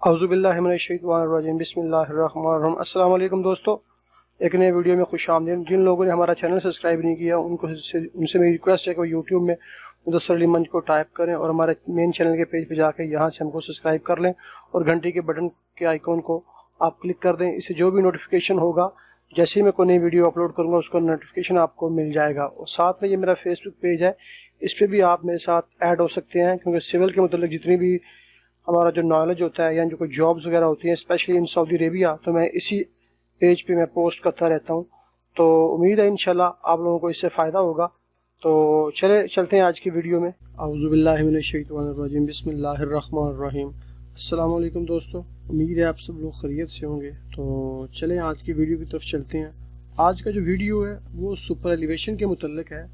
औज़ुबिल्लाहिमिनश्शैतानिर्रजीम बिस्मिल्लाहिर्रहमानिर्रहीम। अस्सलाम वालेकुम दोस्तों, एक नए वीडियो में खुशामदीद। जिन लोगों ने हमारा चैनल सब्सक्राइब नहीं किया उनसे मेरी रिक्वेस्ट है कि वो यूट्यूब में मुदस्सर अली मंच को टाइप करें और हमारे मेन चैनल के पेज पे जाकर यहाँ से हमको सब्सक्राइब कर लें और घंटी के बटन के आइकॉन को आप क्लिक कर दें। इससे जो भी नोटिफिकेशन होगा, जैसे ही मैं कोई नई वीडियो अपलोड करूँगा उसका नोटिफिकेशन आपको मिल जाएगा। और साथ में ये मेरा फेसबुक पेज है, इस पर भी आप मेरे साथ ऐड हो सकते हैं, क्योंकि सिविल के मतलब जितनी भी हमारा जो नॉलेज होता है या जो कोई जॉब्स वगैरह होती हैं, स्पेशली इन सऊदी अरेबिया, तो मैं इसी पेज पे मैं पोस्ट करता रहता हूँ। तो उम्मीद है इंशाल्लाह आप लोगों को इससे फ़ायदा होगा। तो चलते हैं आज की वीडियो में। औज़ुबिल्लाहिमिनश्शैतानिर्रजीम बिस्मिल्लाहिर्रहमानिर्रहीम। अस्सलाम वालेकुम दोस्तों, उम्मीद है आप सब लोग खैरियत से होंगे। तो चलें आज की वीडियो की तरफ चलते हैं। आज का जो वीडियो है वो सुपर एलिवेशन के मुतल्लिक है।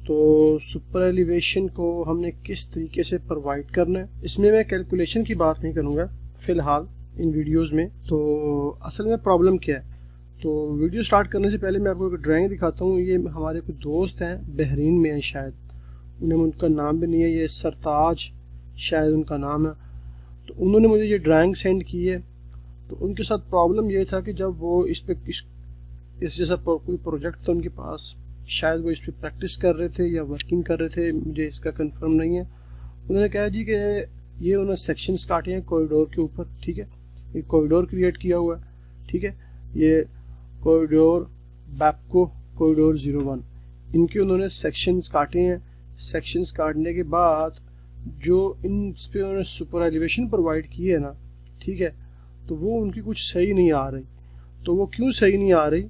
तो सुपर एलिवेशन को हमने किस तरीके से प्रोवाइड करना है, इसमें मैं कैलकुलेशन की बात नहीं करूँगा फ़िलहाल इन वीडियोस में। तो असल में प्रॉब्लम क्या है, तो वीडियो स्टार्ट करने से पहले मैं आपको एक ड्राइंग दिखाता हूँ। ये हमारे कुछ दोस्त हैं, बहरीन में हैं शायद, उन्हें उनका नाम भी नहीं है, ये सरताज शायद उनका नाम है। तो उन्होंने मुझे ये ड्राइंग सेंड की है। तो उनके साथ प्रॉब्लम ये था कि जब वो इस जैसा कोई प्रोजेक्ट था उनके पास, शायद वो इस पर प्रैक्टिस कर रहे थे या वर्किंग कर रहे थे, मुझे इसका कंफर्म नहीं है। उन्होंने कहा जी कि ये उन्होंने सेक्शंस काटे हैं कॉरिडोर के ऊपर, ठीक है, ये कॉरिडोर क्रिएट किया हुआ है, ठीक है, ये कॉरिडोर बैपको कॉरिडोर 01, इनके उन्होंने सेक्शंस काटे हैं। सेक्शंस काटने के बाद जो इन पे उन्होंने सुपर एलिवेशन प्रोवाइड की है ना, ठीक है, तो वो उनकी कुछ सही नहीं आ रही। तो वो क्यों सही नहीं आ रही,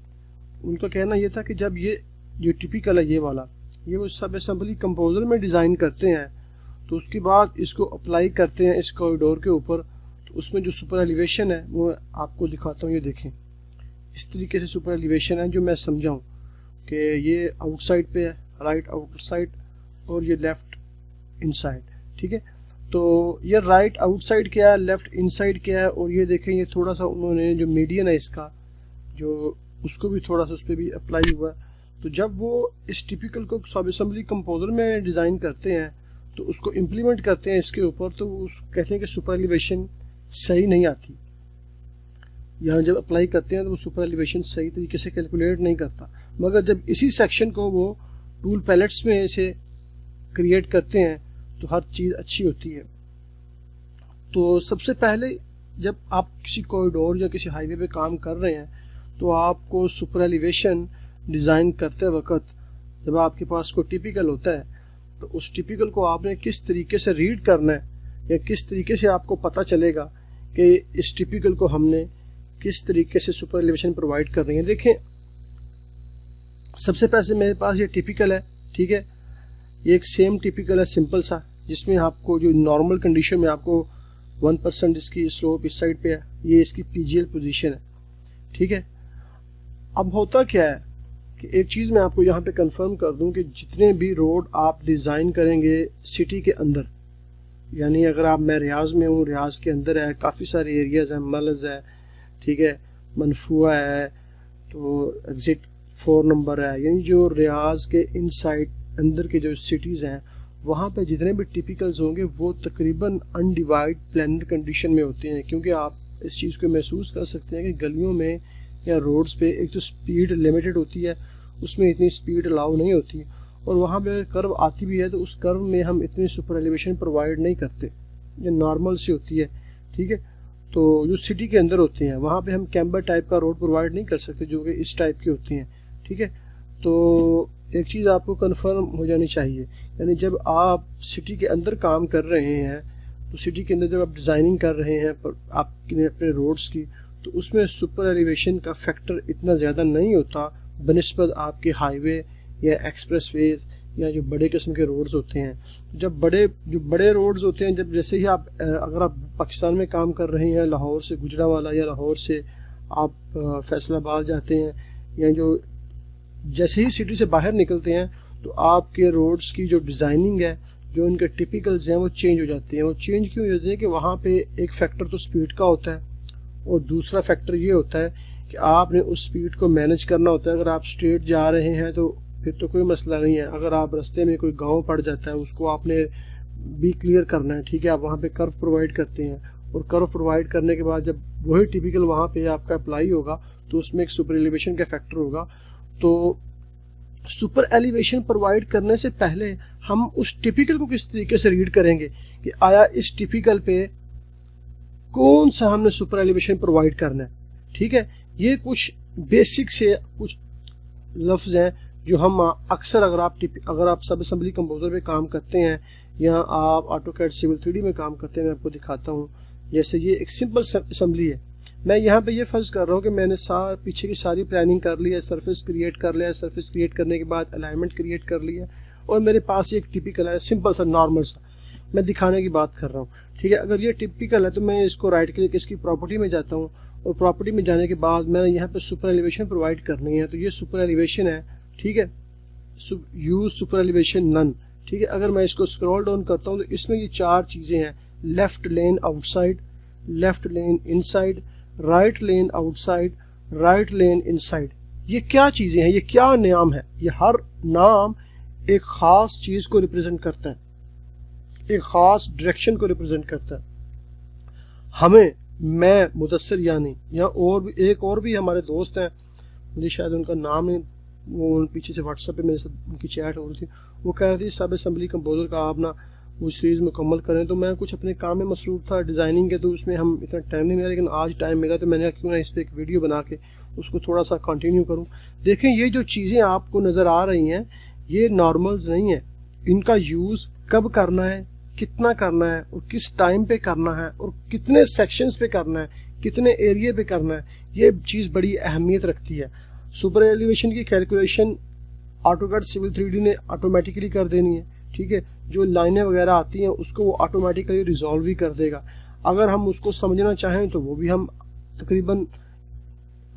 उनका कहना ये था कि जब ये जो टिपिकल है ये वाला, ये वो सब असेंबली कंपोजर में डिज़ाइन करते हैं, तो उसके बाद इसको अप्लाई करते हैं इस कॉरिडोर के ऊपर। तो उसमें जो सुपर एलिवेशन है वो आपको दिखाता हूँ, ये देखें, इस तरीके से सुपर एलिवेशन है जो मैं समझाऊँ कि ये आउटसाइड पे है, राइट आउटसाइड, और ये लेफ्ट इनसाइड, ठीक है। तो ये राइट आउटसाइड क्या है, लेफ्ट इनसाइड क्या है, और ये देखें ये थोड़ा सा उन्होंने जो मीडियन है इसका, जो उसको भी थोड़ा सा उस पर भी अप्लाई हुआ है। तो जब वो इस टिपिकल को सब असेंबली कंपोजर में डिज़ाइन करते हैं, तो उसको इम्प्लीमेंट करते हैं इसके ऊपर, तो वो कहते हैं कि सुपर एलिवेशन सही नहीं आती। यहाँ जब अप्लाई करते हैं तो वो सुपर एलिवेशन सही तरीके से कैलकुलेट नहीं करता। मगर जब इसी सेक्शन को वो टूल पैलेट्स में इसे क्रिएट करते हैं तो हर चीज़ अच्छी होती है। तो सबसे पहले जब आप किसी कॉरिडोर या किसी हाईवे पे काम कर रहे हैं, तो आपको सुपर एलिवेशन डिज़ाइन करते वक्त जब आपके पास कोई टिपिकल होता है, तो उस टिपिकल को आपने किस तरीके से रीड करना है, या किस तरीके से आपको पता चलेगा कि इस टिपिकल को हमने किस तरीके से सुपर एलिवेशन प्रोवाइड कर रही है। देखें, सबसे पहले मेरे पास ये टिपिकल है, ठीक है, ये एक सेम टिपिकल है सिंपल सा, जिसमें आपको जो नॉर्मल कंडीशन में आपको 1% इसकी स्लोप इस साइड पे है, ये इसकी पीजीएल पोजीशन है, ठीक है। अब होता क्या है कि एक चीज़ मैं आपको यहाँ पे कंफर्म कर दूँ कि जितने भी रोड आप डिज़ाइन करेंगे सिटी के अंदर, यानी अगर आप, मैं रियाज में हूँ, रियाज के अंदर है, काफ़ी सारे एरियाज़ हैं, मलज़ है, ठीक है, मनफुआ है, तो एग्ज़िट 4 नंबर है, यानी जो रियाज के इनसाइड अंदर के जो सिटीज़ हैं, वहाँ पे जितने भी टिपिकल्स होंगे वो तकरीबन अनडिवाइड प्लानर कंडीशन में होते हैं। क्योंकि आप इस चीज़ को महसूस कर सकते हैं कि गलियों में या रोड्स पे एक तो स्पीड लिमिटेड होती है, उसमें इतनी स्पीड अलाउ नहीं होती, और वहाँ पे कर्व आती भी है तो उस कर्व में हम इतनी सुपर एलिवेशन प्रोवाइड नहीं करते, ये नॉर्मल सी होती है, ठीक है। तो जो सिटी के अंदर होते हैं वहाँ पे हम कैम्बर टाइप का रोड प्रोवाइड नहीं कर सकते, जो कि इस टाइप की होती हैं, ठीक है। तो एक चीज़ आपको कन्फर्म हो जानी चाहिए, यानी जब आप सिटी के अंदर काम कर रहे हैं, तो सिटी के अंदर जब आप डिज़ाइनिंग कर रहे हैं आपके अपने रोड्स की, तो उसमें सुपर एलिवेशन का फैक्टर इतना ज़्यादा नहीं होता बनिस्बत आपके हाईवे या एक्सप्रेसवेज या जो बड़े किस्म के रोड्स होते हैं। जब बड़े रोड्स होते हैं, जब जैसे ही आप अगर आप पाकिस्तान में काम कर रहे हैं, लाहौर से गुजरावाला या लाहौर से आप फैसलाबाद जाते हैं, या जो जैसे ही सिटी से बाहर निकलते हैं, तो आपके रोड्स की जो डिज़ाइनिंग है, जो उनके टिपिकल्स हैं, वो चेंज हो जाते हैं। वो चेंज क्यों हो जाते हैं कि वहाँ पे एक फैक्टर तो स्पीड का होता है, और दूसरा फैक्टर ये होता है कि आपने उस स्पीड को मैनेज करना होता है। अगर आप स्ट्रेट जा रहे हैं तो फिर तो कोई मसला नहीं है, अगर आप रास्ते में कोई गांव पड़ जाता है उसको आपने भी क्लियर करना है, ठीक है, आप वहाँ पे कर्व प्रोवाइड करते हैं, और कर्व प्रोवाइड करने के बाद जब वही टिपिकल वहाँ पे आपका अप्लाई होगा तो उसमें एक सुपर एलिवेशन का फैक्टर होगा। तो सुपर एलिवेशन प्रोवाइड करने से पहले हम उस टिपिकल को किस तरीके से रीड करेंगे कि आया इस टिपिकल पे कौन सा हमने सुपर एलिवेशन प्रोवाइड करना है। ठीक है, ये कुछ बेसिक से कुछ लफ्ज हैं जो हम अक्सर अगर आप सब असेंबली कंपोजर पे काम करते हैं या आप ऑटोकैड सिविल 3D में काम करते हैं, मैं आपको दिखाता हूँ। जैसे ये एक सिंपल असेंबली है, मैं यहाँ पे ये फर्ज कर रहा हूँ कि मैंने पीछे की सारी प्लानिंग कर ली है, सरफेस क्रिएट कर लिया है, सरफेस क्रिएट करने के बाद अलाइनमेंट क्रिएट कर लिया और मेरे पास ये एक टिपिकल है, सिंपल सा नॉर्मल सा, मैं दिखाने की बात कर रहा हूँ। ठीक है, अगर ये टिपिकल है तो मैं इसको राइट क्लिक इसकी प्रॉपर्टी में जाता हूँ और प्रॉपर्टी में जाने के बाद मैंने यहाँ पे सुपर एलिवेशन प्रोवाइड करनी है। तो ये सुपर एलिवेशन है, ठीक है, यूज सुपर एलिवेशन नन। ठीक है, अगर मैं इसको स्क्रॉल डाउन करता हूँ तो इसमें ये 4 चीजें हैं, लेफ्ट लेन आउटसाइड, लेफ्ट लेन इनसाइड, राइट लेन आउटसाइड, राइट लेन इनसाइड। ये क्या चीजें हैं, ये क्या नाम है? ये हर नाम एक खास चीज को रिप्रेजेंट करता है, एक खास डायरेक्शन को रिप्रेजेंट करता है। हमें, मैं मुदस्सिर यानी या और भी एक और भी हमारे दोस्त हैं, मुझे शायद उनका नाम नहीं, वो पीछे से व्हाट्सएप पे मेरे साथ उनकी चैट हो रही थी, वो कह रही थी सब असेंबली कंपोजर का आप ना वो सीरीज मुकम्मल करें। तो मैं कुछ अपने काम में मसरूफ था डिज़ाइनिंग के, तो उसमें हम इतना टाइम नहीं मिला, लेकिन आज टाइम मिला तो मैंने क्यों ना इस पर एक वीडियो बना के उसको थोड़ा सा कंटिन्यू करूं। देखें, ये जो चीज़ें आपको नज़र आ रही हैं ये नॉर्मल्स नहीं है, इनका यूज़ कब करना है, कितना करना है और किस टाइम पे करना है और कितने सेक्शंस पे करना है, कितने एरिया पे करना है, ये चीज़ बड़ी अहमियत रखती है। सुपर एलिवेशन की कैलकुलेशन ऑटोकैड सिविल 3D ने ऑटोमेटिकली कर देनी है। ठीक है, जो लाइनें वगैरह आती हैं उसको वो ऑटोमेटिकली रिजॉल्व भी कर देगा। अगर हम उसको समझना चाहें तो वो भी हम तकरीबन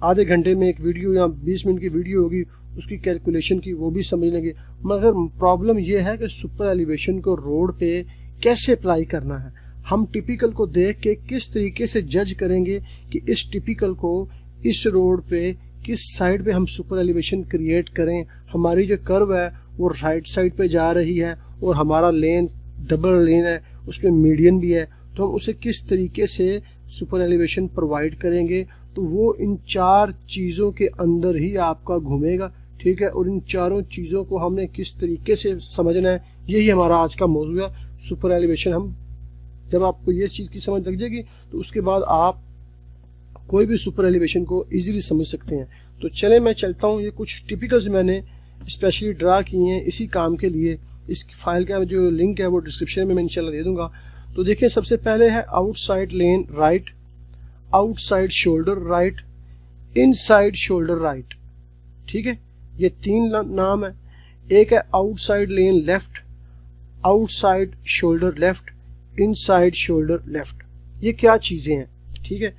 आधे घंटे में एक वीडियो या 20 मिनट की वीडियो होगी उसकी कैलकुलेशन की, वो भी समझ लेंगे। मगर प्रॉब्लम ये है कि सुपर एलिवेशन को रोड पे कैसे अप्लाई करना है। हम टिपिकल को देख के किस तरीके से जज करेंगे कि इस टिपिकल को इस रोड पे किस साइड पे हम सुपर एलिवेशन क्रिएट करें। हमारी जो कर्व है वो राइट साइड पे जा रही है और हमारा लेन डबल लेन है, उसमें मीडियन भी है, तो हम उसे किस तरीके से सुपर एलिवेशन प्रोवाइड करेंगे। तो वो इन 4 चीज़ों के अंदर ही आपका घूमेगा। ठीक है, और इन चारों चीज़ों को हमने किस तरीके से समझना है, यही हमारा आज का मौजू है। सुपर एलिवेशन, हम जब आपको ये चीज़ की समझ लग जाएगी तो उसके बाद आप कोई भी सुपर एलिवेशन को इजीली समझ सकते हैं। तो चले मैं चलता हूँ, ये कुछ टिपिकल्स मैंने स्पेशली ड्रा किए हैं इसी काम के लिए। इस फाइल का जो लिंक है वो डिस्क्रिप्शन में मैं इंशाल्लाह दे दूंगा। तो देखिए, सबसे पहले है outside lane right, outside shoulder right, inside shoulder right. ठीक है, ये 3 नाम है। एक है outside lane left, outside shoulder left, inside shoulder left. ये क्या चीजें हैं? ठीक है,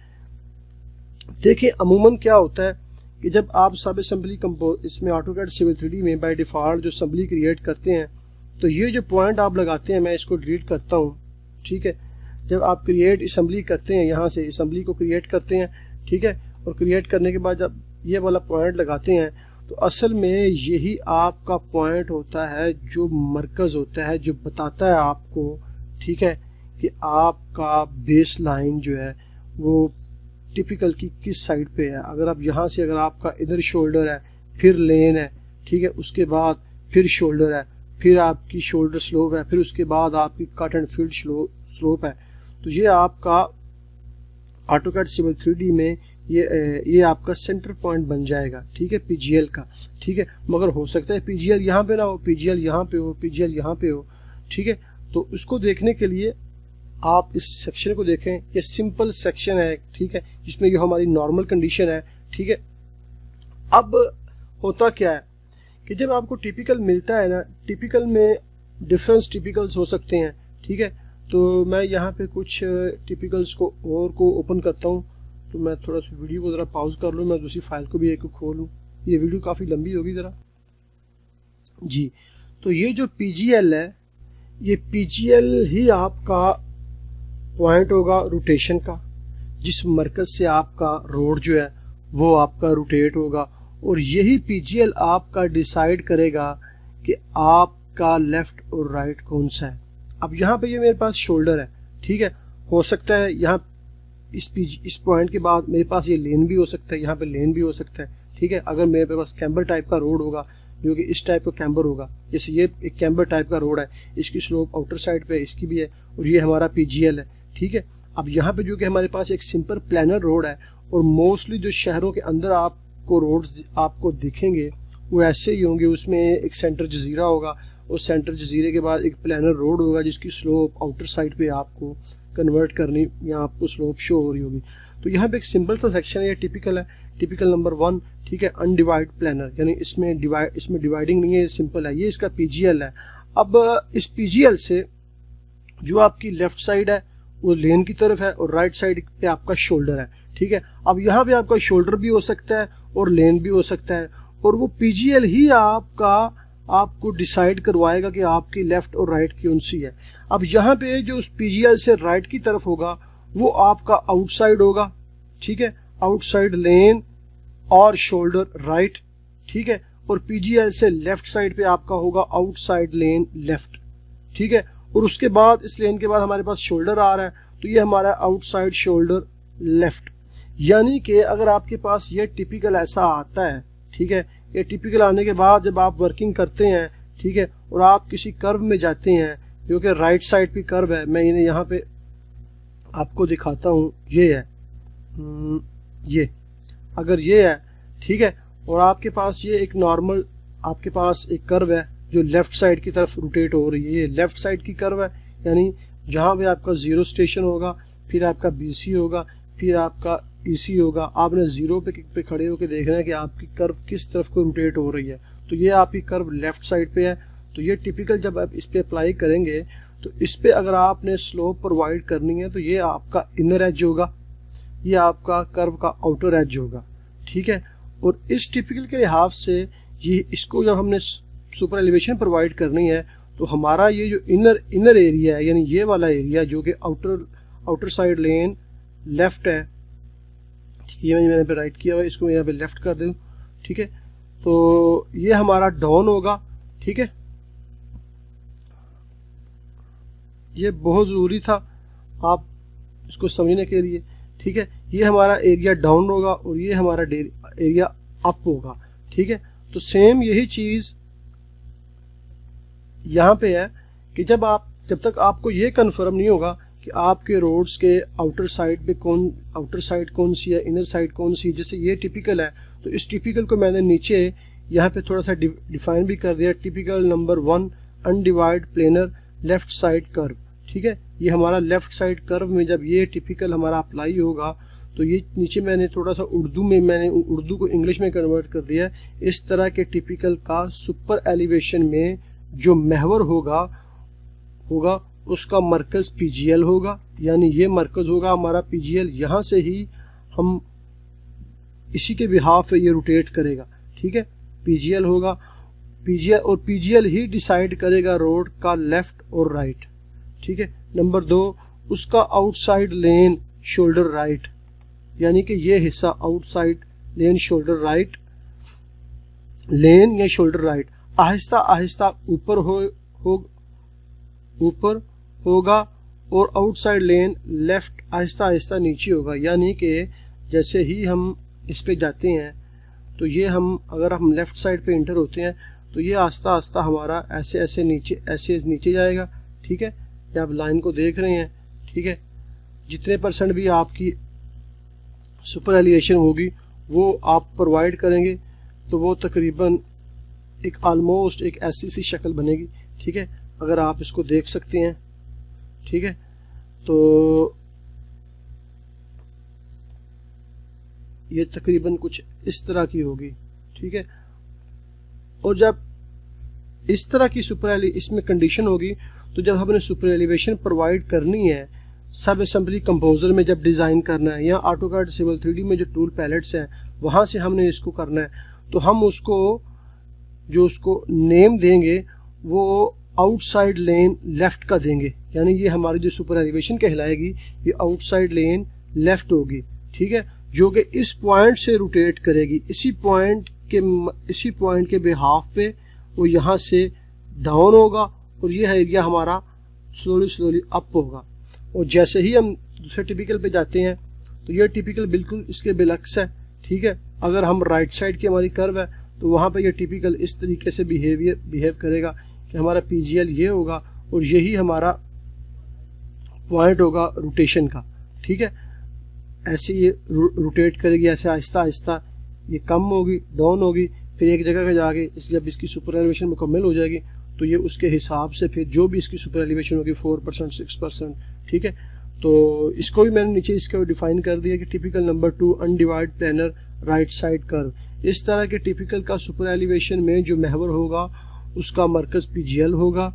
देखिए अमूमन क्या होता है कि जब आप सब असेंबली इसमें ऑटोकैड सिविल 3D में बाय डिफॉल्ट जो असेंबली क्रिएट करते हैं तो ये जो पॉइंट आप लगाते हैं, मैं इसको डिलीट करता हूँ। ठीक है, जब आप क्रिएट असेंबली करते हैं, यहाँ से असेंबली को क्रिएट करते हैं, ठीक है, और क्रिएट करने के बाद जब ये वाला पॉइंट लगाते हैं तो असल में यही आपका पॉइंट होता है जो मरकज़ होता है, जो बताता है आपको, ठीक है, कि आपका बेस लाइन जो है वो टिपिकल की किस साइड पे है। अगर आप यहाँ से, अगर आपका इधर शोल्डर है, फिर लेन है, ठीक है, उसके बाद फिर शोल्डर है, फिर आपकी शोल्डर स्लोप है, फिर उसके बाद आपकी कट एंड फील्ड स्लोप है, तो ये आपका ऑटोकैड सिविल 3D में ये आपका सेंटर पॉइंट बन जाएगा। ठीक है, पीजीएल का। ठीक है, मगर हो सकता है पीजीएल यहाँ पे ना हो, पीजीएल यहाँ पे हो, पीजीएल यहाँ पे हो। ठीक है, तो उसको देखने के लिए आप इस सेक्शन को देखें, ये सिंपल सेक्शन है। ठीक है, जिसमें ये हमारी नॉर्मल कंडीशन है। ठीक है, अब होता क्या है कि जब आपको टिपिकल मिलता है ना, टिपिकल में डिफरेंस टिपिकल्स हो सकते हैं। ठीक है, तो मैं यहाँ पे कुछ टिपिकल्स को और को ओपन करता हूँ। तो मैं थोड़ा सा वीडियो को ज़रा पॉज कर लूँ, मैं दूसरी फाइल को भी एक खोल लूँ, ये वीडियो काफ़ी लंबी होगी ज़रा जी। तो ये जो पीजीएल है, ये पीजीएल ही आपका पॉइंट होगा रोटेशन का, जिस मरकज से आपका रोड जो है वो आपका रोटेट होगा, और यही पीजीएल आपका डिसाइड करेगा कि आपका लेफ्ट और राइट कौन सा है। अब यहाँ पे ये मेरे पास शोल्डर है। ठीक है, हो सकता है यहाँ इस पॉइंट के बाद मेरे पास ये लेन भी हो सकता है, यहाँ पे लेन भी हो सकता है, ठीक है। अगर मेरे पास कैम्बर टाइप का रोड होगा जो कि इस टाइप का कैम्बर होगा, जैसे ये एक कैम्बर टाइप का रोड है, इसकी स्लोप आउटर साइड पे इसकी भी है और ये हमारा PGL है, ठीक है। अब यहाँ पे जो कि हमारे पास एक सिंपल प्लानर रोड है और मोस्टली जो शहरों के अंदर आपको रोड्स आपको दिखेंगे वो ऐसे ही होंगे, उसमें एक सेंटर जजीरा होगा और सेंटर जजीरे के बाद एक प्लानर रोड होगा जिसकी स्लोप आउटर साइड पे आपको कन्वर्ट करनी या आपको स्लोप शो हो रही होगी। तो यहाँ पे एक सिंपल सा सेक्शन है, ये टिपिकल है, टिपिकल नंबर 1, ठीक है। अनडिवाइड प्लानर, यानी इसमें डिवाइडिंग नहीं है, सिंपल है, ये इसका PGL है। अब इस PGL से जो आपकी लेफ्ट साइड है वो लेन की तरफ है और राइट साइड पे आपका शोल्डर है, ठीक है। अब यहाँ पे आपका शोल्डर भी हो सकता है और लेन भी हो सकता है और वो PGL ही आपको डिसाइड करवाएगा कि आपकी लेफ्ट और राइट कौन सी है। अब यहाँ पे जो उस PGL से राइट की तरफ होगा वो आपका आउटसाइड होगा, ठीक है, आउटसाइड लेन और शोल्डर राइट, ठीक है। और PGL से लेफ्ट साइड पे आपका होगा आउटसाइड लेन लेफ्ट, ठीक है। और उसके बाद इस लेन के बाद हमारे पास शोल्डर आ रहा है, तो ये हमारा आउटसाइड शोल्डर लेफ्ट। यानी कि अगर आपके पास ये टिपिकल ऐसा आता है, ठीक है, ये टिपिकल आने के बाद जब आप वर्किंग करते हैं, ठीक है, और आप किसी कर्व में जाते हैं जो कि राइट साइड पे कर्व है, मैं इन्हें यहाँ पे आपको दिखाता हूँ, ये है, ये अगर ये है, ठीक है, और आपके पास ये एक नॉर्मल आपके पास एक कर्व है जो लेफ्ट साइड की तरफ रोटेट हो रही है, ये लेफ्ट साइड की कर्व है, यानी जहाँ पे आपका 0 स्टेशन होगा, फिर आपका BC होगा, फिर आपका EC होगा, आपने 0 पे खड़े होकर देखना है कि आपकी कर्व किस तरफ को रोटेट हो रही है। तो ये आपकी कर्व लेफ्ट साइड पे है, तो ये टिपिकल जब आप इस पे अप्लाई करेंगे तो इस पे अगर आपने स्लोप प्रोवाइड करनी है तो ये आपका इनर एज होगा, ये आपका कर्व का आउटर एज होगा, ठीक है। और इस टिपिकल के लिहाज से ये इसको जब हमने सुपर एलिवेशन प्रोवाइड करनी है तो हमारा ये जो इनर एरिया है, यानी ये वाला एरिया जो कि आउटर साइड लेन लेफ्ट है, ये मैंने यहाँ पे राइट किया हुआ है, इसको यहाँ पे लेफ्ट कर दूँ, ठीक है। तो ये हमारा डाउन होगा, ठीक है, ये बहुत ज़रूरी था आप इसको समझने के लिए, ठीक है। ये हमारा एरिया डाउन होगा और ये हमारा एरिया अप होगा, ठीक है। तो सेम यही चीज़ यहाँ पे है कि जब तक आपको ये कंफर्म नहीं होगा कि आपके रोड्स के आउटर साइड कौन सी है, इनर साइड कौन सी है, जैसे ये टिपिकल है तो इस टिपिकल को मैंने नीचे यहाँ पे थोड़ा सा डिफाइन भी कर दिया, typical number 1 undivided planar left side curve, ठीक है। ये हमारा लेफ्ट साइड कर्व में जब ये टिपिकल हमारा अप्लाई होगा तो ये नीचे मैंने थोड़ा सा उर्दू को इंग्लिश में कन्वर्ट कर दिया। इस तरह के टिपिकल का सुपर एलिवेशन में जो महवर होगा उसका मरकज PGL होगा, यानी ये मरकज होगा हमारा PGL, यहाँ से ही हम इसी के बिहाफ पे ये रोटेट करेगा, ठीक है। PGL होगा, और PGL ही डिसाइड करेगा रोड का लेफ्ट और राइट, ठीक है। नंबर 2 उसका आउटसाइड लेन शोल्डर राइट, यानी कि ये हिस्सा आउटसाइड लेन शोल्डर राइट, लेन या शोल्डर राइट आहिस्ता आहिस्ता ऊपर होगा और outside lane left Aahista Aahista नीचे होगा। यानी कि जैसे ही हम इस पे जाते हैं तो ये अगर हम लेफ्ट साइड पे इंटर होते हैं तो ये आहिस्ता आहिस्ता हमारा ऐसे नीचे जाएगा, ठीक है। ये आप लाइन को देख रहे हैं, ठीक है। जितने % भी आपकी सुपर एलिवेशन होगी वो आप प्रोवाइड करेंगे तो वो तकरीबन एक ऑलमोस्ट एक ऐसी सी शक्ल बनेगी, ठीक है। अगर आप इसको देख सकते हैं, ठीक है, तो ये तकरीबन कुछ इस तरह की होगी, ठीक है। और जब इस तरह की इसमें कंडीशन होगी तो जब हमने सुपर एलिवेशन प्रोवाइड करनी है सब असेंबली कंपोजर में जब डिज़ाइन करना है या ऑटोकैड सिविल 3D में जो टूल पैलेट्स हैं वहाँ से हमने इसको करना है, तो हम उसको नेम देंगे वो आउटसाइड लेन लेफ्ट का देंगे, यानी ये हमारी जो सुपर एलिवेशन कहलाएगी ये आउटसाइड लेन लेफ्ट होगी, ठीक है, जो कि इस पॉइंट से रोटेट करेगी, इसी पॉइंट के बिहाफ पे वो यहाँ से डाउन होगा और ये एरिया हमारा स्लोली अप होगा। और जैसे ही हम दूसरे टिपिकल पे जाते हैं तो ये टिपिकल बिल्कुल इसके बिलक्स है, ठीक है। अगर हम राइट साइड की हमारी कर्व है तो वहाँ पे ये टिपिकल इस तरीके से बिहेव करेगा कि हमारा पीजीएल ये होगा और यही हमारा पॉइंट होगा रोटेशन का, ठीक है। ऐसे ये रोटेट करेगी, ऐसे आहिस्ता आहिस्ता ये कम होगी, डाउन होगी, फिर एक जगह पे जाके जब इसकी सुपर एलिवेशन मुकम्मल हो जाएगी तो ये उसके हिसाब से फिर जो भी इसकी सुपर एलिवेशन होगी 4%, 6%, ठीक है। तो इसको भी मैंने नीचे इसका डिफाइन कर दिया कि typical number 2 undivided planar right side curve. इस तरह के टिपिकल का सुपर एलिवेशन में जो महवर होगा उसका मरकज पीजीएल होगा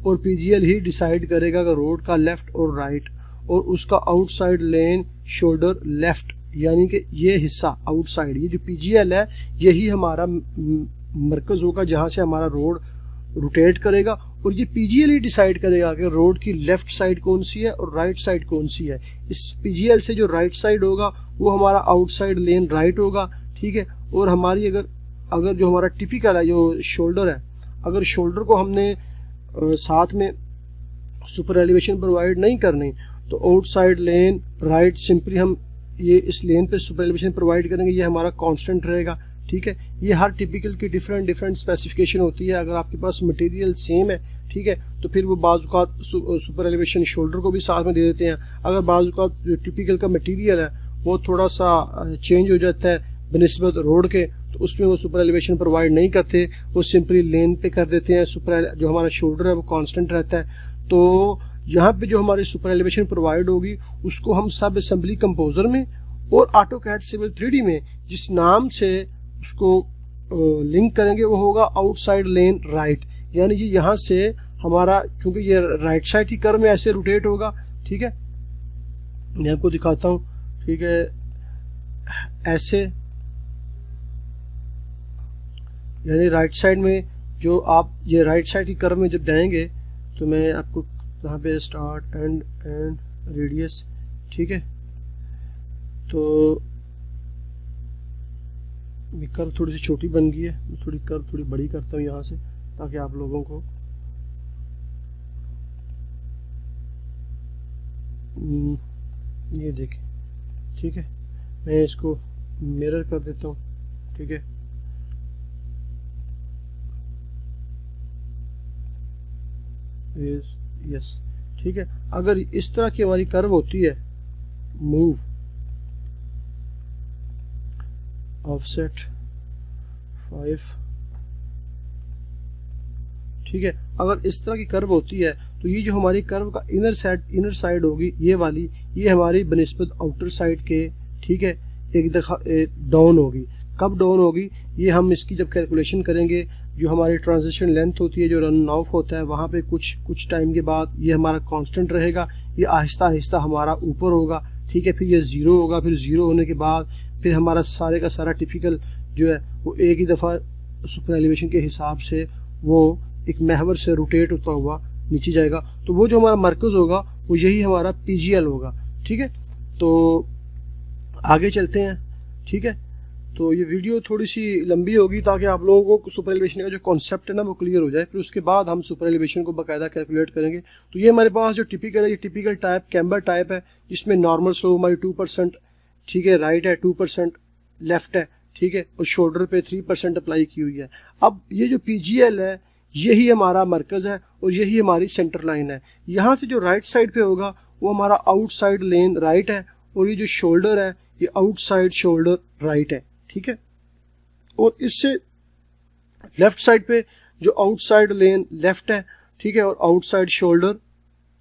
और पीजीएल ही डिसाइड करेगा कि रोड का लेफ्ट और राइट, और उसका आउटसाइड लेन शोल्डर लेफ्ट, यानी कि ये हिस्सा आउटसाइड, ये जो पीजीएल है यही हमारा मरकज होगा जहां से हमारा रोड रोटेट करेगा। और ये पीजीएल ही डिसाइड करेगा कि रोड की लेफ्ट साइड कौन सी है और राइट साइड कौन सी है। इस पीजीएल से जो राइट साइड होगा वो हमारा आउटसाइड लेन राइट होगा, ठीक है। और हमारी अगर जो हमारा टिपिकल है जो शोल्डर है, अगर शोल्डर को हमने साथ में सुपर एलिवेशन प्रोवाइड नहीं करनी तो आउटसाइड लेन राइट सिंपली हम ये इस लेन पे सुपर एलिवेशन प्रोवाइड करेंगे, ये हमारा कांस्टेंट रहेगा, ठीक है। ये हर टिपिकल की डिफरेंट स्पेसिफिकेशन होती है। अगर आपके पास मटेरियल सेम है, ठीक है, तो फिर वो बाज़-औक़ात सुपर एलिवेशन शोल्डर को भी साथ में दे देते हैं। अगर बाज़-औक़ात जो टिपिकल का मटेरियल है वो थोड़ा सा चेंज हो जाता है बनिस्बत रोड के, तो उसमें वो सुपर एलिवेशन प्रोवाइड नहीं करते, वो सिंपली लेन पे कर देते हैं। सुपर जो हमारा शोल्डर है वो कांस्टेंट रहता है। तो यहाँ पे जो हमारी सुपर एलिवेशन प्रोवाइड होगी उसको हम सब असेंबली कंपोजर में और ऑटोकैड सिविल 3D में जिस नाम से उसको लिंक करेंगे वो होगा आउटसाइड लेन राइट, यानी कि यहाँ से हमारा, क्योंकि ये राइट साइड की कर्व में ऐसे रोटेट होगा, ठीक है। मैं आपको दिखाता हूँ, ठीक है, ऐसे, यानी राइट साइड में जो आप ये राइट साइड की कर्व में जब जाएंगे तो मैं आपको यहाँ पे स्टार्ट एंड रेडियस, ठीक है। तो ये कर्व थोड़ी सी छोटी बन गई है, मैं थोड़ी कर्व थोड़ी बड़ी करता हूँ यहाँ से ताकि आप लोगों को ये देखें, ठीक है। मैं इसको मिरर कर देता हूँ, ठीक है। यस, ठीक है। अगर इस तरह की हमारी कर्व होती है, मूव ऑफसेट 5, ठीक है। अगर इस तरह की कर्व होती है तो ये जो हमारी कर्व का इनर साइड होगी ये वाली, ये हमारी बनिस्बत आउटर साइड के, ठीक है, एक दफा डाउन होगी। कब डाउन होगी ये हम इसकी जब कैलकुलेशन करेंगे, जो हमारी ट्रांजिशन लेंथ होती है, जो रन ऑफ होता है, वहाँ पे कुछ टाइम के बाद ये हमारा कांस्टेंट रहेगा, ये आहिस्ता आहिस्ता हमारा ऊपर होगा, ठीक है। फिर ये ज़ीरो होगा, फिर ज़ीरो होने के बाद फिर हमारा सारे का सारा टिपिकल जो है वो एक ही दफ़ा सुपर एलिवेशन के हिसाब से वो एक महवर से रोटेट होता हुआ नीचे जाएगा। तो वो जो हमारा मरकज़ होगा वो यही हमारा पीजीएल होगा, ठीक है। तो आगे चलते हैं, ठीक है। तो ये वीडियो थोड़ी सी लंबी होगी ताकि आप लोगों को सुपर एलिवेशन का जो कॉन्सेप्ट है ना वो क्लियर हो जाए, फिर उसके बाद हम सुपर एलिवेशन को बाकायदा कैलकुलेट करेंगे। तो ये हमारे पास जो टिपिकल है, ये टिपिकल टाइप कैम्बर टाइप है, जिसमें नॉर्मल स्लो हमारी 2%, ठीक है, राइट है, 2% लेफ्ट है, ठीक है, और शोल्डर पे 3% अप्लाई की हुई है। अब ये जो पीजीएल है यही हमारा मरकज़ है और यही हमारी सेंटर लाइन है। यहाँ से जो राइट साइड पे होगा वो हमारा आउटसाइड लेन राइट है और ये जो शोल्डर है ये आउटसाइड शोल्डर राइट है, ठीक है। और इससे लेफ्ट साइड पे जो आउटसाइड लेन लेफ्ट है, ठीक है, और आउटसाइड शोल्डर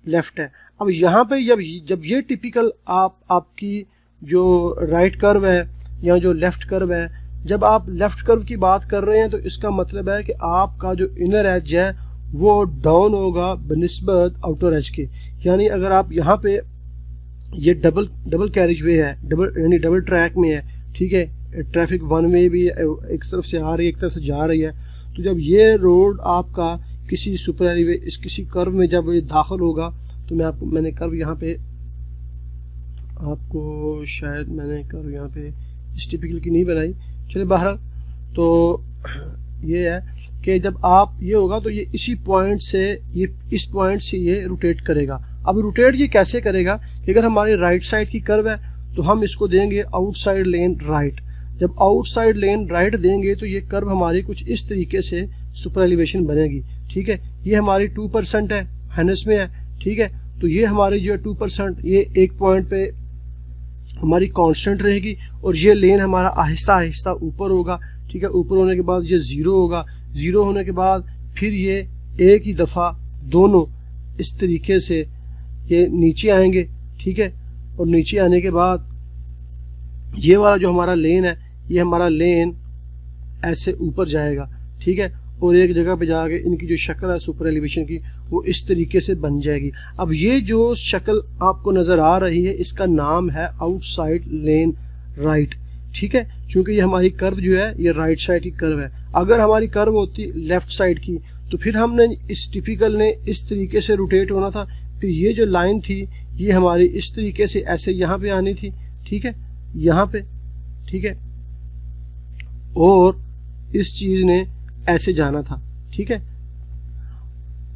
लेफ्ट है। अब यहाँ पे जब ये टिपिकल आपकी जो राइट कर्व है या जो लेफ्ट कर्व है, जब आप लेफ्ट कर्व की बात कर रहे हैं तो इसका मतलब है कि आपका जो इनर एज है वो डाउन होगा बनिस्बत आउटर एज के। यानी अगर आप यहाँ पे ये डबल कैरिज वे है, यानी डबल ट्रैक में है, ठीक है, ट्रैफिक वन वे भी एक तरफ से आ रही है एक तरफ से जा रही है, तो जब ये रोड आपका किसी सुपर एलिवे किसी कर्व में जब ये दाखिल होगा, तो मैंने कर्व यहाँ पे आपको शायद मैंने कर्व यहाँ पे इस टिपिकल की नहीं बनाई, चलिए बहरहाल तो ये है। कि जब आप ये होगा तो ये इसी पॉइंट से, ये इस पॉइंट से ये रोटेट करेगा। अब रोटेट ये कैसे करेगा कि अगर हमारी राइट साइड की कर्व है तो हम इसको देंगे आउटसाइड लेन राइट। जब आउटसाइड लेन राइट देंगे तो ये कर्व हमारी कुछ इस तरीके से सुपर एलिवेशन बनेगी। ठीक है, ये हमारी 2% है, माइनस में है। ठीक है, तो ये हमारी जो है 2% ये एक पॉइंट पे हमारी कांस्टेंट रहेगी और ये लेन हमारा आहिस्ता आहिस्ता ऊपर होगा। ठीक है, ऊपर होने के बाद ये 0 होगा। 0 होने के बाद फिर ये एक ही दफ़ा दोनों इस तरीके से ये नीचे आएंगे। ठीक है, और नीचे आने के बाद ये वाला जो हमारा लेन है, ये हमारा लेन ऐसे ऊपर जाएगा। ठीक है, और एक जगह पे जाके इनकी जो शक्ल है सुपर एलिवेशन की वो इस तरीके से बन जाएगी। अब ये जो शक्ल आपको नज़र आ रही है इसका नाम है आउटसाइड लेन राइट। ठीक है, क्योंकि ये हमारी कर्व जो है ये राइट साइड की कर्व है। अगर हमारी कर्व होती लेफ्ट साइड की तो फिर हमने इस टिपिकल ने इस तरीके से रोटेट होना था। फिर ये जो लाइन थी ये हमारी इस तरीके से ऐसे यहाँ पे आनी थी। ठीक है, यहाँ पे। ठीक है, और इस चीज ने ऐसे जाना था। ठीक है,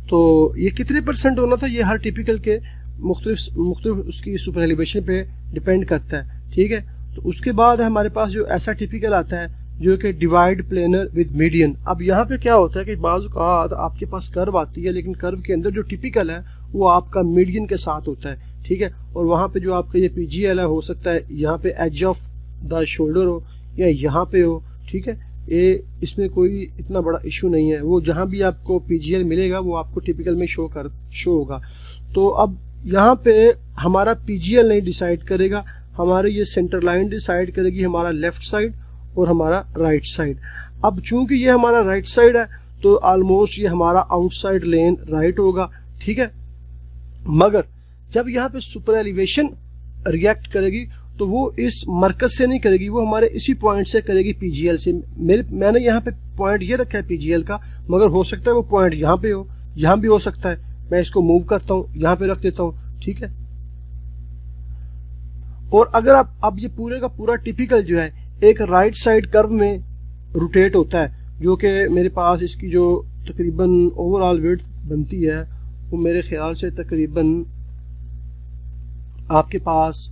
तो ये कितने % होना था ये हर टिपिकल के मुख्तलिफ उसकी सुपर एलिवेशन पे डिपेंड करता है। ठीक है, तो उसके बाद हमारे पास जो ऐसा टिपिकल आता है जो कि डिवाइड प्लेनर विद मीडियन। अब यहाँ पे क्या होता है कि बाज़ औक़ात आपके पास कर्व आती है लेकिन कर्व के अंदर जो टिपिकल है वो आपका मीडियन के साथ होता है। ठीक है, और वहाँ पे जो आपका ये PGL है हो सकता है यहाँ पे एज ऑफ द शोल्डर हो या यहाँ पे हो। ठीक है, ये इसमें कोई इतना बड़ा इशू नहीं है। वो जहाँ भी आपको PGL मिलेगा वो आपको टिपिकल में शो होगा। तो अब यहाँ पे हमारा PGL नहीं डिसाइड करेगा, हमारे ये सेंटर लाइन डिसाइड करेगी हमारा लेफ्ट साइड और हमारा राइट साइड। अब चूंकि ये हमारा राइट साइड है तो ऑलमोस्ट ये हमारा आउटसाइड लेन राइट होगा। ठीक है, मगर जब यहाँ पे सुपर एलिवेशन रिएक्ट करेगी तो वो इस मरकज से नहीं करेगी, वो हमारे इसी पॉइंट से करेगी PGL से। मैंने यहाँ पे पॉइंट ये रखा है PGL का, मगर हो सकता है वो पॉइंट यहाँ पे हो, यहाँ भी हो सकता है। मैं इसको मूव करता हूँ, यहाँ पे रख देता हूँ। ठीक है, और अगर आप अब ये पूरे का पूरा टिपिकल जो है एक राइट साइड कर्व में रोटेट होता है, जो कि मेरे पास इसकी जो तकरीबन ओवरऑल विड्थ बनती है वो मेरे ख्याल से तकरीबन आपके पास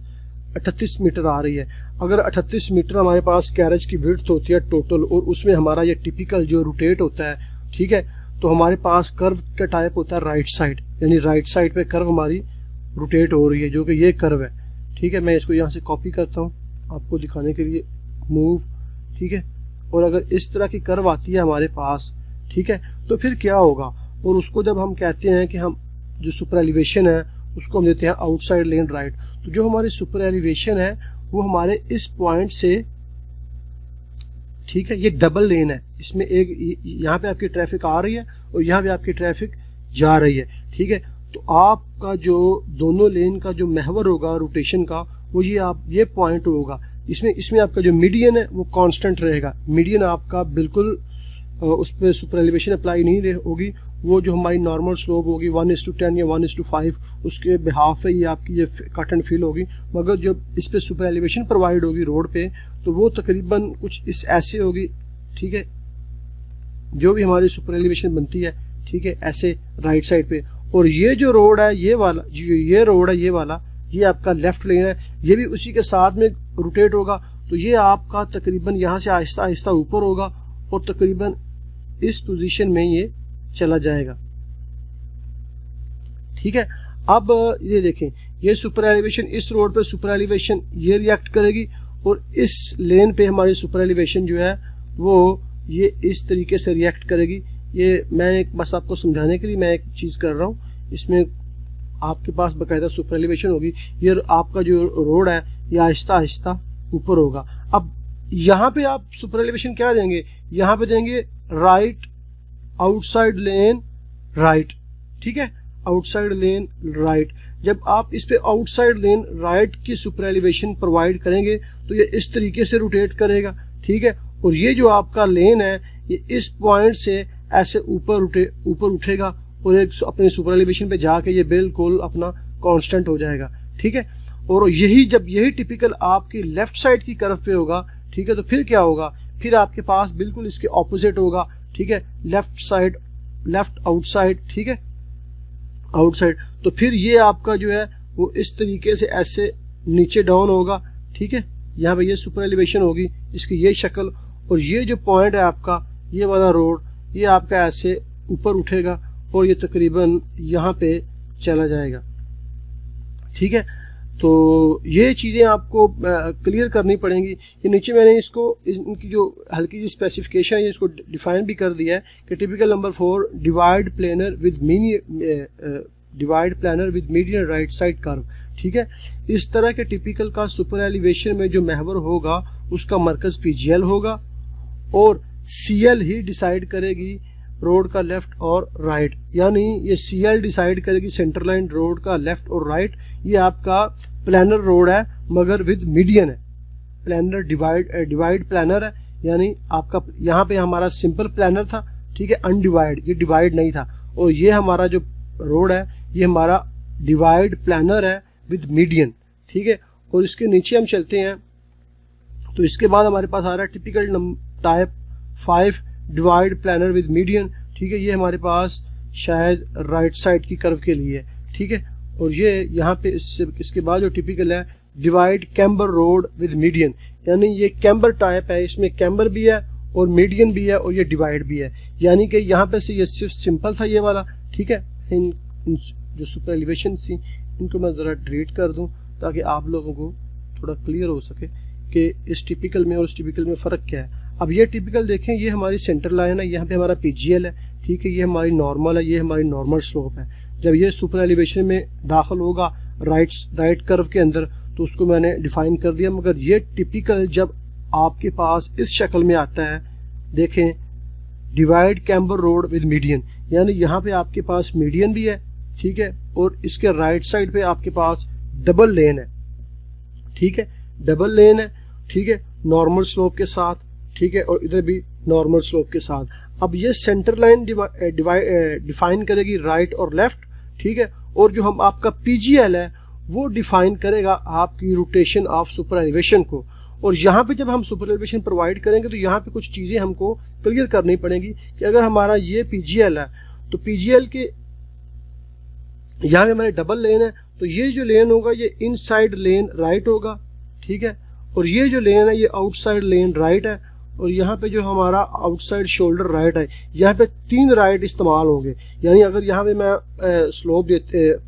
38 मीटर आ रही है। अगर 38 मीटर हमारे पास कैरेज की विड्थ होती है टोटल और उसमें हमारा ये टिपिकल जो रोटेट होता है, ठीक है, तो हमारे पास कर्व का टाइप होता है राइट साइड, यानी राइट साइड पे कर्व हमारी रोटेट हो रही है, जो कि ये कर्व है। ठीक है, मैं इसको यहाँ से कॉपी करता हूँ आपको दिखाने के लिए, मूव। ठीक है, और अगर इस तरह की कर्व आती है हमारे पास, ठीक है, तो फिर क्या होगा, और उसको जब हम कहते हैं कि हम जो सुपर एलिवेशन है उसको हम देते हैं आउटसाइड लेन राइट। तो जो हमारी सुपर एलिवेशन है वो हमारे इस पॉइंट से, ठीक है, ये डबल लेन है, इसमें एक यहाँ पे आपकी ट्रैफिक आ रही है और यहाँ पे आपकी ट्रैफिक जा रही है। ठीक है, तो आपका जो दोनों लेन का जो महवर होगा रोटेशन का वो ये पॉइंट होगा। इसमें आपका जो मीडियन है वो कांस्टेंट रहेगा। मीडियन आपका बिल्कुल उस पर सुपर एलिवेशन अप्लाई नहीं होगी। वो जो हमारी नॉर्मल स्लोप होगी 1:10 या 1:5 उसके बिहाफ पे ये आपकी ये कट एंड फिल होगी। मगर जब इस पे सुपर एलिवेशन प्रोवाइड होगी रोड पे तो वो तकरीबन कुछ इस ऐसे होगी। ठीक है, जो भी हमारी सुपर एलिवेशन बनती है, ठीक है, ऐसे राइट साइड पे। और ये जो रोड है ये वाला, ये रोड है ये वाला, ये आपका लेफ्ट लेन है, ये भी उसी के साथ में रोटेट होगा। तो ये आपका तकरीबन यहाँ से आहिस्ता आहिस्ता ऊपर होगा और तकरीबन इस पोजीशन में ये चला जाएगा। ठीक है, अब ये देखें, ये सुपर एलिवेशन इस रोड पे सुपर एलिवेशन ये रिएक्ट करेगी और इस लेन पे हमारी सुपर एलिवेशन जो है वो ये इस तरीके से रिएक्ट करेगी। ये मैं बस आपको समझाने के लिए मैं एक चीज़ कर रहा हूँ। इसमें आपके पास बाकायदा सुपर एलिवेशन होगी। ये आपका जो रोड है ये आहिस्ता आहिस्ता ऊपर होगा। अब यहाँ पे आप सुपर एलिवेशन क्या देंगे, यहाँ पे देंगे राइट आउटसाइड लेन राइट। ठीक है, आउटसाइड लेन राइट। जब आप इस पे आउटसाइड लेन राइट की सुपर एलिवेशन प्रोवाइड करेंगे तो ये इस तरीके से रोटेट करेगा। ठीक है, और ये जो आपका लेन है ये इस पॉइंट से ऐसे ऊपर उठेगा और एक अपने सुपर एलिवेशन पे जाके ये बिल्कुल अपना कांस्टेंट हो जाएगा। ठीक है, और जब यही टिपिकल आपकी लेफ्ट साइड की कर्व पे होगा, ठीक है, तो फिर क्या होगा, फिर आपके पास बिल्कुल इसके ऑपोजिट होगा। ठीक है, लेफ्ट साइड, लेफ्ट आउटसाइड, ठीक है, आउटसाइड। तो फिर ये आपका जो है वो इस तरीके से ऐसे नीचे डाउन होगा, ठीक है, यहाँ पे ये सुपर एलिवेशन होगी, इसकी ये शक्ल, और ये जो पॉइंट है आपका ये वाला रोड, ये आपका ऐसे ऊपर उठेगा और ये तकरीबन यहाँ पे चला जाएगा, ठीक है। तो ये चीज़ें आपको क्लियर करनी पड़ेंगी। ये नीचे मैंने इसको इनकी जो हल्की सी स्पेसिफिकेशन है इसको डिफाइन भी कर दिया है कि typical number 4 divide planar with median right side curve, ठीक है। इस तरह के टिपिकल का सुपर एलिवेशन में जो महवर होगा उसका मरकज पीजीएल होगा और सीएल ही डिसाइड करेगी रोड का लेफ्ट और राइट, यानी ये सीएल डिसाइड करेगी सेंटर लाइन रोड का लेफ्ट और राइट। ये आपका प्लानर रोड है मगर विद मीडियन है, प्लानर डिवाइड प्लानर है, यानी आपका यहाँ पे हमारा सिंपल प्लानर था, ठीक है, अनडिवाइड, ये डिवाइड नहीं था। और ये हमारा जो रोड है ये हमारा डिवाइड प्लानर है विद मीडियन, ठीक है। और इसके नीचे हम चलते हैं तो इसके बाद हमारे पास आ रहा है typical type 5 divide planar with median, ठीक है। ये हमारे पास शायद राइट साइड की कर्व के लिए, ठीक है। और ये यहाँ पे इसके बाद जो टिपिकल है divide camber road with median, यानी ये कैम्बर टाइप है, इसमें कैम्बर भी है और मीडियन भी है और ये डिवाइड भी है, यानी कि यहाँ पे से ये सिर्फ सिंपल था ये वाला, ठीक है। इन जो सुपर एलिवेशन थी इनको मैं ज़रा डिलीट कर दूं ताकि आप लोगों को थोड़ा क्लियर हो सके कि इस टिपिकल में और इस टिपिकल में फ़र्क क्या है। अब ये टिपिकल देखें, ये हमारी सेंटर लाइन है, यहाँ पे हमारा पीजीएल है, ठीक है, ये हमारी नॉर्मल है, ये हमारी नॉर्मल स्लोप है। जब ये सुपर एलिवेशन में दाखिल होगा राइट कर्व के अंदर तो उसको मैंने डिफाइन कर दिया, मगर ये टिपिकल जब आपके पास इस शक्ल में आता है, देखें divide camber road with median, यानी यहाँ पे आपके पास मीडियन भी है, ठीक है, और इसके राइट साइड पे आपके पास डबल लेन है, ठीक है, डबल लेन है, ठीक है, नॉर्मल स्लोप के साथ, ठीक है, और इधर भी नॉर्मल स्लोप के साथ। अब ये सेंटर लाइन डिफाइन करेगी राइट और लेफ्ट, ठीक है, और जो हम आपका पीजीएल है वो डिफाइन करेगा आपकी रोटेशन ऑफ सुपर एलिवेशन को। और यहाँ पे जब हम सुपर एलिवेशन प्रोवाइड करेंगे तो यहाँ पे कुछ चीज़ें हमको क्लियर करनी पड़ेंगी कि अगर हमारा ये पीजीएल है तो पीजीएल के यहाँ पे हमारे डबल लेन है, तो ये जो लेन होगा ये इनसाइड लेन राइट होगा, ठीक है, और ये जो लेन है ये आउटसाइड लेन राइट है, और यहाँ पे जो हमारा आउटसाइड शोल्डर राइट है, यहाँ पे 3 राइट इस्तेमाल होंगे। यानी अगर यहाँ पे मैं स्लोप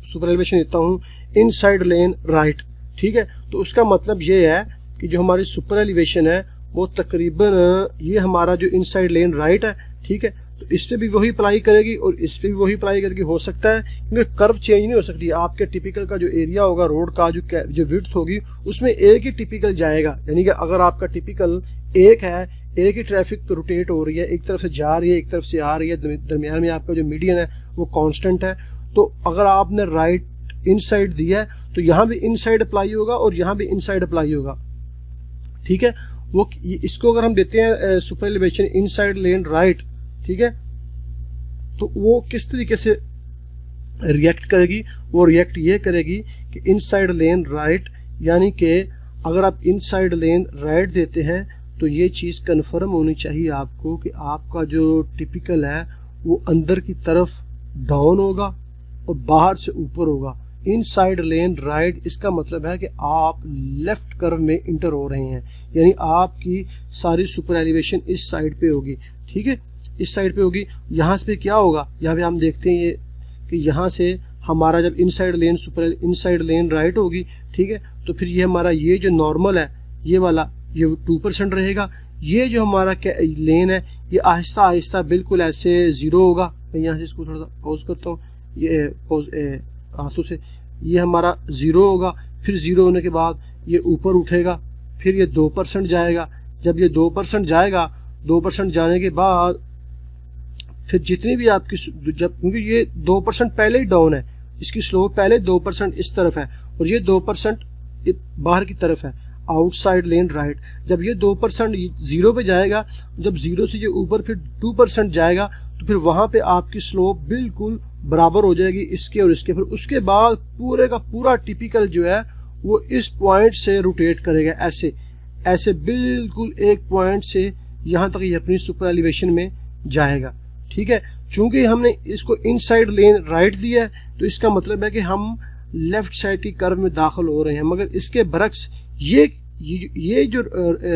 सुपर एलिवेशन देता हूँ इनसाइड लेन राइट, ठीक है, तो उसका मतलब ये है कि जो हमारी सुपर एलिवेशन है वो तकरीबन ये हमारा जो इनसाइड लेन राइट है, ठीक है, तो इस पे भी वही अप्लाई करेगी और इस पे भी वही अप्लाई करेगी। हो सकता है क्योंकि कर्व चेंज नहीं हो सकती, आपके टिपिकल का जो एरिया होगा रोड का जो विड्थ होगी उसमें एक ही टिपिकल जाएगा, यानी कि अगर आपका टिपिकल एक है, एक ही ट्रैफिक रोटेट हो रही है, एक तरफ से जा रही है एक तरफ से आ रही है, दरमियान में आपका जो मीडियन है वो कांस्टेंट है, तो अगर आपने राइट इनसाइड दिया है तो यहाँ भी इनसाइड अप्लाई होगा और यहाँ भी इनसाइड अप्लाई होगा, ठीक है। वो इसको अगर हम देते हैं सुपर एलिवेशन इनसाइड लेन राइट, ठीक है, तो वो किस तरीके से रिएक्ट करेगी, वो रिएक्ट ये करेगी कि इनसाइड लेन राइट, यानी कि अगर आप इनसाइड लेन राइट देते हैं तो ये चीज़ कन्फर्म होनी चाहिए आपको कि आपका जो टिपिकल है वो अंदर की तरफ डाउन होगा और बाहर से ऊपर होगा। इनसाइड लेन राइट इसका मतलब है कि आप लेफ्ट कर्व में इंटर हो रहे हैं, यानी आपकी सारी सुपर एलिवेशन इस साइड पे होगी, ठीक है, इस साइड पे होगी। यहाँ से क्या होगा, यहाँ पे हम देखते हैं ये कि यहाँ से हमारा जब इनसाइड लेन राइट होगी, ठीक है, तो फिर ये हमारा ये जो नॉर्मल है ये वाला ये 2% रहेगा। ये जो हमारा लेन है ये आहिस्ता आहिस्ता बिल्कुल ऐसे 0 होगा। मैं यहाँ से इसको थोड़ा सा पॉज करता हूँ, ये हाथों से, ये हमारा 0 होगा, फिर 0 होने के बाद ये ऊपर उठेगा, फिर ये 2% जाएगा। जब ये 2% जाएगा, 2% जाने के बाद फिर जितनी भी आपकी जब, क्योंकि ये 2% पहले ही डाउन है, इसकी स्लोप पहले 2% इस तरफ है और ये 2% बाहर की तरफ है, आउटसाइड लेन राइट। जब ये 2% 0 पे जाएगा, जब 0 से ये ऊपर फिर 2% जाएगा, तो फिर वहां पे आपकी स्लोप बिल्कुल बराबर हो जाएगी इसके और इसके। फिर उसके बाद पूरे का पूरा टिपिकल जो है वो इस पॉइंट से रोटेट करेगा, ऐसे ऐसे बिल्कुल एक पॉइंट से यहाँ तक ये अपनी सुपर एलिवेशन में जाएगा। ठीक है, चूंकि हमने इसको इनसाइड लेन राइट दिया है तो इसका मतलब है कि हम लेफ्ट साइड की कर्व में दाखिल हो रहे हैं, मगर इसके बरक्स ये जो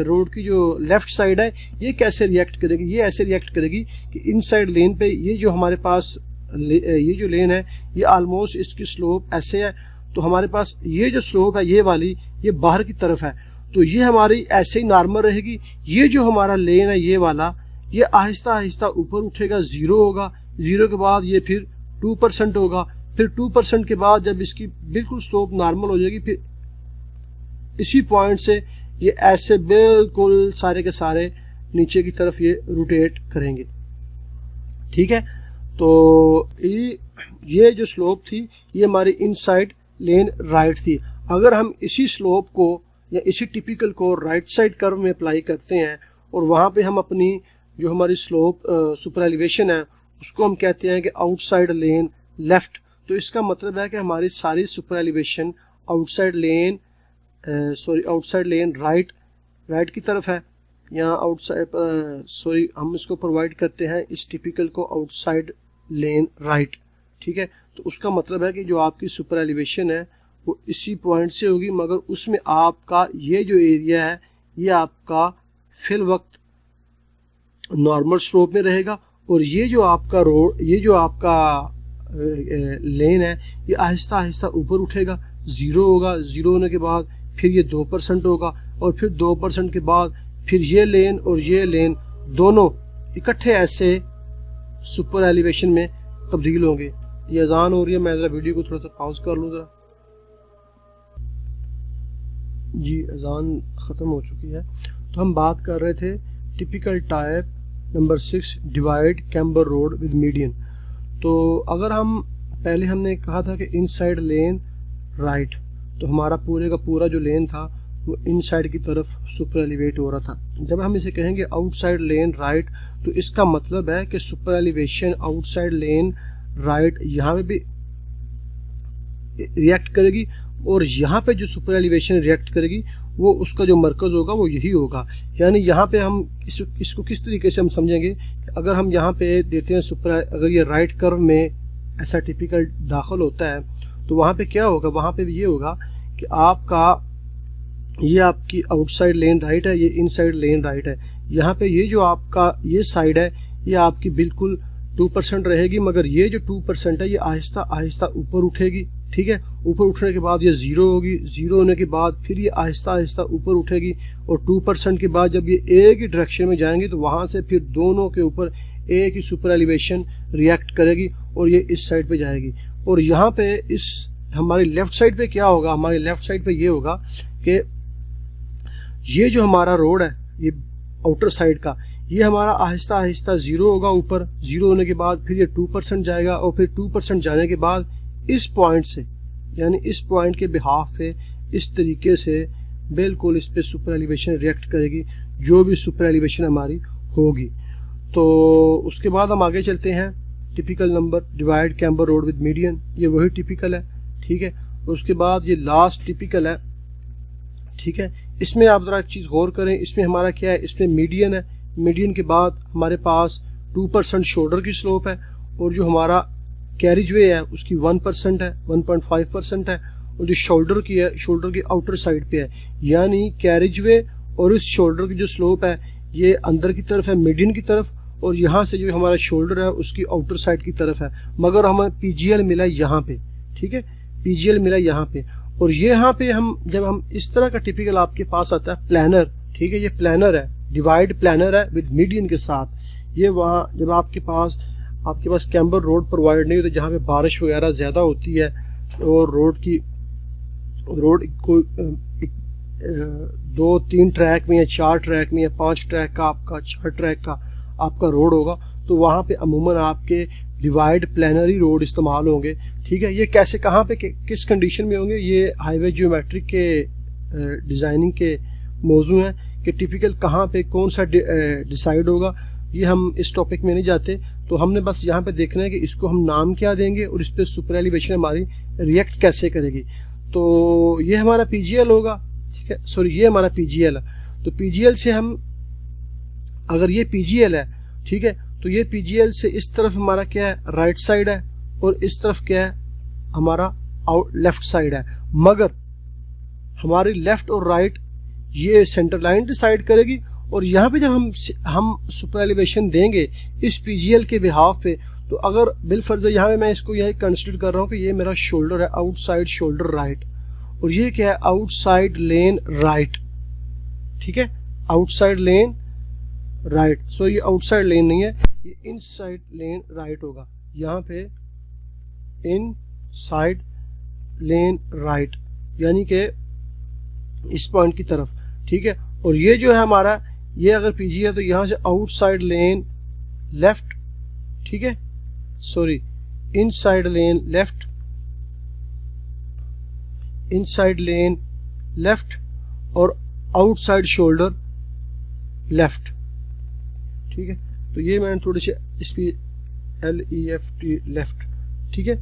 रोड की जो लेफ्ट साइड है ये कैसे रिएक्ट करेगी, ये ऐसे रिएक्ट करेगी कि इनसाइड लेन पे ये जो हमारे पास ये जो लेन है ये ऑलमोस्ट इसकी स्लोप ऐसे है, तो हमारे पास ये जो स्लोप है ये वाली ये बाहर की तरफ है, तो ये हमारी ऐसे ही नॉर्मल रहेगी। ये जो हमारा लेन है ये वाला ये आहिस्ता आहिस्ता ऊपर उठेगा, 0 होगा, 0 के बाद ये फिर 2% होगा, फिर 2% के बाद जब इसकी बिल्कुल स्लोप नॉर्मल हो जाएगी फिर इसी पॉइंट से ये ऐसे बिल्कुल सारे के सारे नीचे की तरफ ये रोटेट करेंगे। ठीक है, तो ये जो स्लोप थी ये हमारी इनसाइड लेन राइट थी। अगर हम इसी स्लोप को या इसी टिपिकल को राइट साइड कर्व में अप्लाई करते हैं और वहाँ पे हम अपनी जो हमारी स्लोप सुपर एलिवेशन है उसको हम कहते हैं कि आउटसाइड लेन लेफ्ट, तो इसका मतलब है कि हमारी सारी super elevation outside lane right की तरफ है। यहाँ आउटसाइड हम इसको प्रोवाइड करते हैं इस टिपिकल को आउटसाइड लेन राइट। ठीक है, तो उसका मतलब है कि जो आपकी सुपर एलिवेशन है वो इसी पॉइंट से होगी, मगर उसमें आपका ये जो एरिया है ये आपका फिल वक्त नॉर्मल स्लोप में रहेगा, और ये जो आपका लेन है ये आहिस्ता आहिस्ता ऊपर उठेगा, 0 होगा, 0 होने के बाद फिर ये 2% होगा, और फिर 2% के बाद फिर ये लेन और ये लेन दोनों इकट्ठे ऐसे सुपर एलिवेशन में तब्दील होंगे। ये अजान हो रही है, मैं ज़रा वीडियो को थोड़ा सा पॉज कर लूँ ज़रा। जी अजान ख़त्म हो चुकी है। तो हम बात कर रहे थे typical type number 6 divide camber road with median. तो अगर हम पहले हमने कहा था कि इनसाइड लेन राइट, तो हमारा पूरे का पूरा जो लेन था वो इनसाइड की तरफ सुपर एलिवेट हो रहा था। जब हम इसे कहेंगे आउटसाइड लेन राइट तो इसका मतलब है कि super elevation outside lane right यहाँ पे भी रिएक्ट करेगी, और यहाँ पे जो सुपर एलिवेशन रिएक्ट करेगी वो उसका जो मरकज होगा वो यही होगा। यानी यहाँ पे हम इसको किस तरीके से हम समझेंगे, अगर हम यहाँ पे देते हैं अगर ये राइट कर्व में ऐसा टिपिकल दाखिल होता है तो वहाँ पे क्या होगा, वहाँ पे भी ये होगा कि ये आपकी आउटसाइड लेन राइट है, ये इनसाइड लेन राइट है। यहाँ पे ये जो आपका ये साइड है ये आपकी बिल्कुल 2% रहेगी, मगर ये जो 2% है ये आहिस्ता आहिस्ता ऊपर उठेगी। ठीक है, ऊपर उठने के बाद ये 0 होगी, 0 होने के बाद फिर ये आहिस्ता आहिस्ता ऊपर उठेगी, और 2% के बाद जब ये एक ही डायरेक्शन में जाएंगे तो वहाँ से फिर दोनों के ऊपर एक ही सुपर एलिवेशन रिएक्ट करेगी और ये इस साइड पे जाएगी। और यहाँ पे इस हमारी लेफ्ट साइड पे क्या होगा, हमारी लेफ्ट साइड पे ये होगा कि ये जो हमारा रोड है ये आउटर साइड का, ये हमारा आहिस्ता आहिस्ता 0 होगा ऊपर, 0 होने के बाद फिर ये 2% जाएगा, और फिर 2% जाने के बाद इस पॉइंट से यानी इस पॉइंट के बिहाफ पे इस तरीके से बिल्कुल इस पे सुपर एलिवेशन रिएक्ट करेगी, जो भी सुपर एलिवेशन हमारी होगी। तो उसके बाद हम आगे चलते हैं typical number divide camber road with median, ये वही टिपिकल है। ठीक है, उसके बाद ये लास्ट टिपिकल है। ठीक है, इसमें आप ज़रा एक चीज़ गौर करें, इसमें हमारा क्या है, इसमें मीडियन है, मीडियन के बाद हमारे पास 2% शोल्डर की स्लोप है, और जो हमारा कैरिज वे है उसकी 1% है, 1.5% है, और जो शोल्डर की है शोल्डर की आउटर साइड पे है। यानी कैरिज वे और इस शोल्डर की जो स्लोप है ये अंदर की तरफ है, मीडियन की तरफ, और यहाँ से जो हमारा शोल्डर है उसकी आउटर साइड की तरफ है, मगर हमें पीजीएल मिला यहाँ पे। ठीक है, पीजीएल मिला यहाँ पे, और ये यहाँ पे जब हम इस तरह का टिपिकल आपके पास आता है प्लानर, ठीक है, ये प्लानर है, डिवाइड प्लानर है विद मीडियन के साथ। ये वहाँ जब आपके पास कैम्बर रोड प्रोवाइड नहीं होती, जहाँ पे बारिश वगैरह ज़्यादा होती है और रोड को 2-3 ट्रैक में या 4 ट्रैक में या 5 ट्रैक का आपका 4 ट्रैक का आपका रोड होगा, तो वहाँ पे अमूमन आपके डिवाइड प्लानरी रोड इस्तेमाल होंगे। ठीक है, ये कैसे कहाँ पे किस कंडीशन में होंगे, ये हाईवे जियोमेट्रिक के डिज़ाइनिंग के मौजू हैं कि टिपिकल कहाँ पे कौन सा डिसाइड होगा। ये हम इस टॉपिक में नहीं जाते, तो हमने बस यहाँ पे देखना है कि इसको हम नाम क्या देंगे और इस पर सुपर एलिवेशन हमारी रिएक्ट कैसे करेगी। तो ये हमारा पीजीएल होगा। ठीक है, सॉरी ये हमारा पीजीएल है। तो पीजीएल से हम अगर ये पीजीएल है, ठीक है, तो ये पीजीएल से इस तरफ हमारा क्या है, राइट साइड है, और इस तरफ क्या है, हमारा लेफ्ट साइड है। मगर हमारी लेफ्ट और राइट ये सेंटर लाइन डिसाइड करेगी। और यहाँ पे जब हम सुपर एलिवेशन देंगे इस पीजीएल के बिहाफ पे, तो अगर बिलफर्ज यहाँ पे मैं इसको यही कंसिडर कर रहा हूँ कि ये मेरा शोल्डर है, आउटसाइड शोल्डर राइट, और ये क्या है, आउटसाइड लेन राइट। ठीक है, आउटसाइड लेन राइट। सो ये आउटसाइड लेन नहीं है, ये इनसाइड लेन राइट होगा। यहाँ पे इनसाइड लेन राइट, यानी कि इस पॉइंट की तरफ। ठीक है, और ये जो है हमारा, ये अगर पीजी है तो यहाँ से आउटसाइड लेन लेफ्ट, ठीक है, सॉरी, इनसाइड लेन लेफ्ट, इनसाइड लेन लेफ्ट, और आउटसाइड शोल्डर लेफ्ट। ठीक है, तो ये मैंने थोड़ी सी इसकी LEFT लेफ्ट। ठीक है,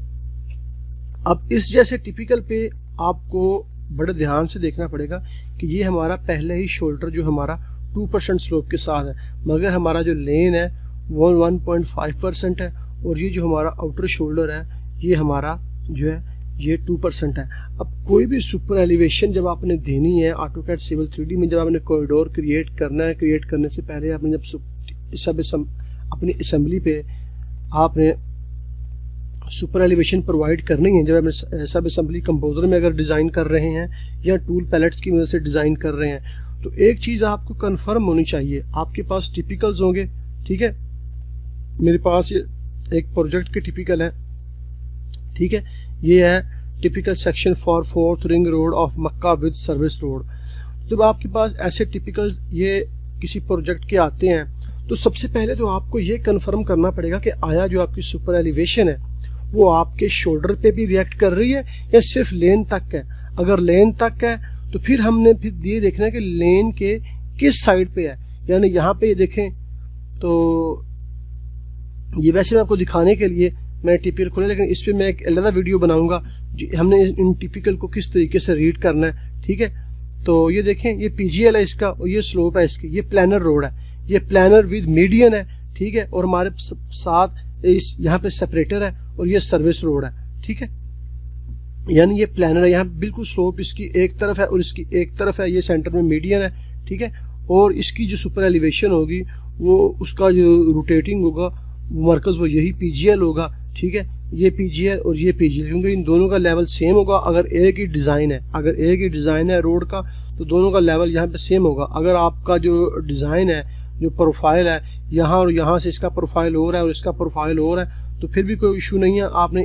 अब इस जैसे टिपिकल पे आपको बड़े ध्यान से देखना पड़ेगा कि ये हमारा पहले ही शोल्डर जो हमारा 2% स्लोप के साथ है, मगर हमारा जो लेन है वो 1.5% है, और ये जो हमारा आउटर शोल्डर है ये हमारा जो है ये 2% है। अब कोई भी सुपर एलिवेशन जब आपने देनी है AutoCAD सिविल 3D में, जब आपने कॉरिडोर क्रिएट करना है, क्रिएट करने से पहले आपने जब अपनी असेंबली पे आपने सुपर एलिवेशन प्रोवाइड करनी है, जब आपने सब असेंबली कंपोजर में अगर डिज़ाइन कर रहे हैं या टूल पैलेट्स की मदद से डिज़ाइन कर रहे हैं, तो एक चीज़ आपको कंफर्म होनी चाहिए, आपके पास टिपिकल्स होंगे। ठीक है, मेरे पास ये एक प्रोजेक्ट के टिपिकल है। ठीक है, ये है typical section for 4th ring road of Mecca with service road. जब आपके पास ऐसे टिपिकल ये किसी प्रोजेक्ट के आते हैं, तो सबसे पहले तो आपको ये कंफर्म करना पड़ेगा कि आया जो आपकी सुपर एलिवेशन है वो आपके शोल्डर पे भी रिएक्ट कर रही है या सिर्फ लेन तक है। अगर लेन तक है तो फिर हमने फिर ये देखना है कि लेन के किस साइड पे है। यानी यहाँ पे ये देखें तो ये वैसे मैं आपको दिखाने के लिए मैं टिपिकल खोला, लेकिन इस पर मैं एक अलग वीडियो बनाऊंगा हमने इन टिपिकल को किस तरीके से रीड करना है। ठीक है, तो ये देखें, ये पीजीएल है इसका और ये स्लोप है इसकी, ये प्लानर रोड है, ये प्लानर विद मीडियन है। ठीक है, और हमारे साथ इस यहाँ पे सेपरेटर है और ये सर्विस रोड है। ठीक है, यानी ये प्लानर है, यहाँ बिल्कुल स्लोप इसकी एक तरफ है और इसकी एक तरफ है, ये सेंटर में मीडियन है। ठीक है, और इसकी जो सुपर एलिवेशन होगी वो उसका जो रोटेटिंग होगा मरकज वो यही पीजीएल होगा। ठीक है, ये पीजीएल और ये पीजीएल, क्योंकि इन दोनों का लेवल सेम होगा। अगर एक ही डिज़ाइन है, अगर एक ही डिज़ाइन है रोड का, तो दोनों का लेवल यहाँ पे सेम होगा। अगर आपका जो डिज़ाइन है, जो प्रोफाइल है, यहाँ और यहाँ से इसका प्रोफाइल हो रहा है और इसका प्रोफाइल हो रहा है, तो फिर भी कोई इशू नहीं है। आपने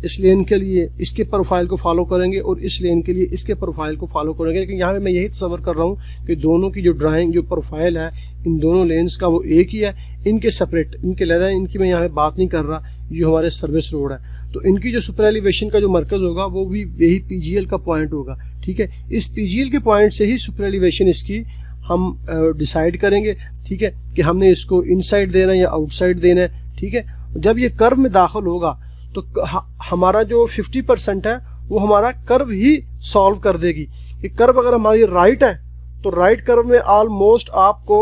इस लेन के लिए इसके प्रोफाइल को फॉलो करेंगे और इस लेन के लिए इसके प्रोफाइल को फॉलो करेंगे। लेकिन यहाँ पे मैं यही तस्वर कर रहा हूँ कि दोनों की जो ड्राइंग जो प्रोफाइल है इन दोनों लेन्स का वो एक ही है, इनके सेपरेट, इनके अलग है, इनकी मैं यहाँ पे बात नहीं कर रहा। ये हमारे सर्विस रोड है, तो इनकी जो सुपर एलिवेशन का जो मरकज होगा वो भी यही पीजीएल का पॉइंट होगा। ठीक है, इस पीजीएल के पॉइंट से ही सुपर एलिवेशन इसकी हम डिसाइड करेंगे। ठीक है, कि हमने इसको इनसाइड देना है या आउटसाइड देना है। ठीक है, जब ये कर्व में दाखिल होगा तो हमारा जो 50% है वो हमारा कर्व ही सॉल्व कर देगी। कि कर्व अगर हमारी राइट है तो राइट कर्व में ऑलमोस्ट आपको,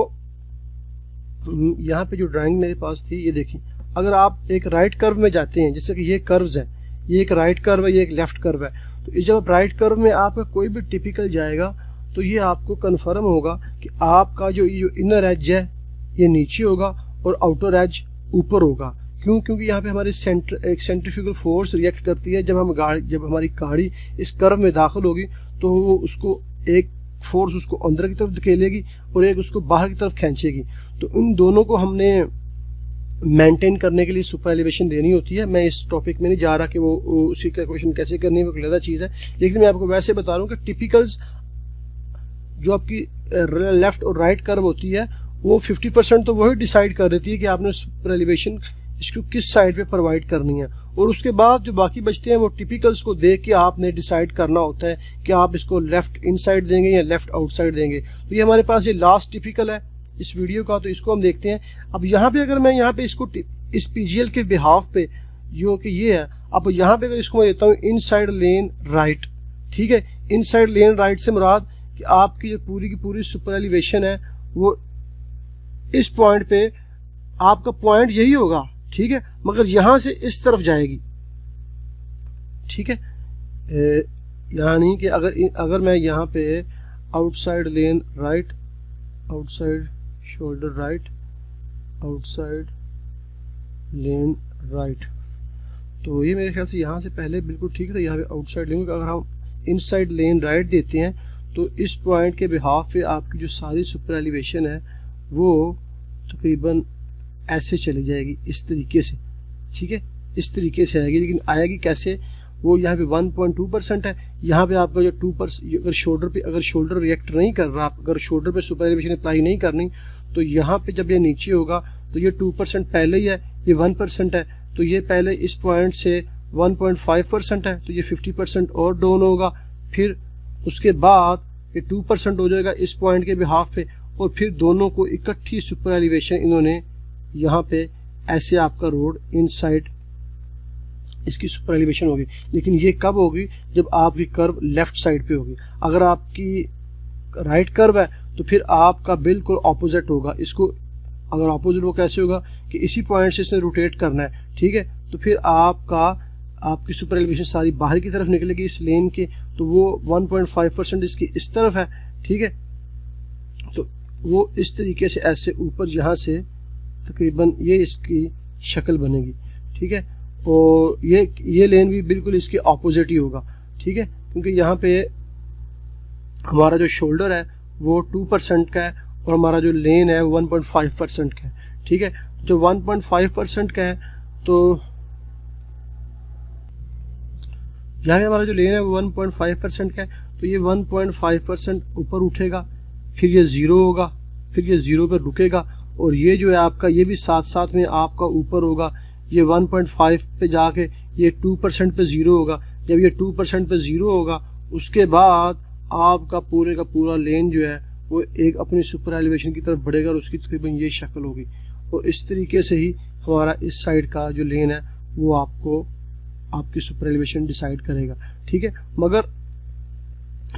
यहाँ पे जो ड्राइंग मेरे पास थी ये देखिए, अगर आप एक राइट कर्व में जाते हैं, जैसे कि ये कर्व्स है, ये एक राइट कर्व है, ये एक लेफ्ट कर्व है, तो जब आप राइट कर्व में आपका कोई भी टिपिकल जाएगा तो ये आपको कन्फर्म होगा कि आपका जो इनर एज है ये नीचे होगा और आउटर एज ऊपर होगा। क्यों? क्योंकि यहाँ पे हमारी एक सेंट्रीफ्यूगल फोर्स रिएक्ट करती है। जब हमारी गाड़ी इस कर्व में दाखिल होगी तो वो उसको एक फोर्स उसको अंदर की तरफ धकेलेगी और एक उसको बाहर की तरफ खींचेगी। तो उन दोनों को हमने मेंटेन करने के लिए सुपर एलिवेशन देनी होती है। मैं इस टॉपिक में नहीं जा रहा कि वो उसी कैलकुलेशन कैसे करनी है, वो अलग चीज़ है। लेकिन मैं आपको वैसे बता रहा हूँ कि टिपिकल्स जो आपकी लेफ्ट और राइट कर्व होती है वो 50% तो वही डिसाइड कर देती है कि आपने सुपर एलिवेशन इसको किस साइड पे प्रोवाइड करनी है, और उसके बाद जो बाकी बचते हैं वो टिपिकल्स को देख के आपने डिसाइड करना होता है कि आप इसको लेफ्ट इनसाइड देंगे या लेफ्ट आउटसाइड देंगे। तो ये हमारे पास ये लास्ट टिपिकल है इस वीडियो का, तो इसको हम देखते हैं। अब यहाँ पे अगर मैं यहाँ पे इसको इस पीजीएल के बिहाफ पे जो कि ये है, अब यहाँ पे अगर इसको मैं देता हूँ इनसाइड लेन राइट। ठीक है, इनसाइड लेन राइट से मुराद कि आपकी जो पूरी की पूरी सुपर एलिवेशन है वो इस पॉइंट पे आपका पॉइंट यही होगा, ठीक है, मगर यहां से इस तरफ जाएगी, ठीक है। यानी कि अगर मैं यहाँ पे outside lane right, outside shoulder right, outside lane right, तो ये मेरे ख्याल से यहाँ से पहले बिल्कुल ठीक था। यहाँ पे आउटसाइड लेन, अगर हम इनसाइड लेन राइट देते हैं तो इस पॉइंट के बिहाफ पे आपकी जो सारी सुपर एलिवेशन है वो तकरीबन ऐसे चली जाएगी, इस तरीके से, ठीक है, इस तरीके से आएगी। लेकिन आएगी कैसे, वो यहाँ पे 1.2% है, यहाँ पे आपका जो 2%, अगर शोल्डर रिएक्ट नहीं कर रहा, अगर शोल्डर पे सुपर एलिवेशन अप्लाई नहीं करनी, तो यहाँ पे जब ये नीचे होगा तो ये 2% पहले ही है, ये 1% है, तो ये पहले इस पॉइंट से 1.5% है, तो ये 50% और डाउन होगा, फिर उसके बाद ये 2% हो जाएगा इस पॉइंट के बिहाफ पे, और फिर दोनों को इकट्ठी सुपर एलिवेशन इन्होंने यहाँ पे ऐसे आपका रोड इनसाइड इसकी सुपर एलिवेशन होगी। लेकिन ये कब होगी, जब आपकी कर्व लेफ्ट साइड पे होगी। अगर आपकी राइट कर्व है तो फिर आपका बिल्कुल ऑपोजिट होगा। इसको अगर ऑपोजिट वो कैसे होगा कि इसी पॉइंट से इसने रोटेट करना है, ठीक है, तो फिर आपकी सुपर एलिवेशन सारी बाहर की तरफ निकलेगी इस लेन के, तो वो 1.5% इसकी इस तरफ है, ठीक है, तो वो इस तरीके से ऐसे ऊपर यहाँ से तकरीबन ये इसकी शक्ल बनेगी, ठीक है। और ये लेन भी बिल्कुल इसके ऑपोजिट ही होगा, ठीक है, क्योंकि यहाँ पे हमारा जो शोल्डर है वो 2% का है और हमारा जो लेन है 1.5% का है, ठीक है। जो 1.5% का है तो यहाँ पे हमारा जो लेन है वो 1.5% का है, तो ये 1.5% ऊपर उठेगा, फिर ये 0 होगा, फिर ये 0 पर रुकेगा, और ये जो है आपका ये भी साथ साथ में आपका ऊपर होगा, ये 1.5 पे जाके ये 2% पे 0 होगा। जब ये 2% पे 0 होगा उसके बाद आपका पूरे का पूरा लेन जो है वो एक अपनी सुपर एलिवेशन की तरफ बढ़ेगा और उसकी तकरीबन ये शक्ल होगी। और इस तरीके से ही हमारा इस साइड का जो लेन है वो आपकी सुपर एलिवेशन डिसाइड करेगा, ठीक है। मगर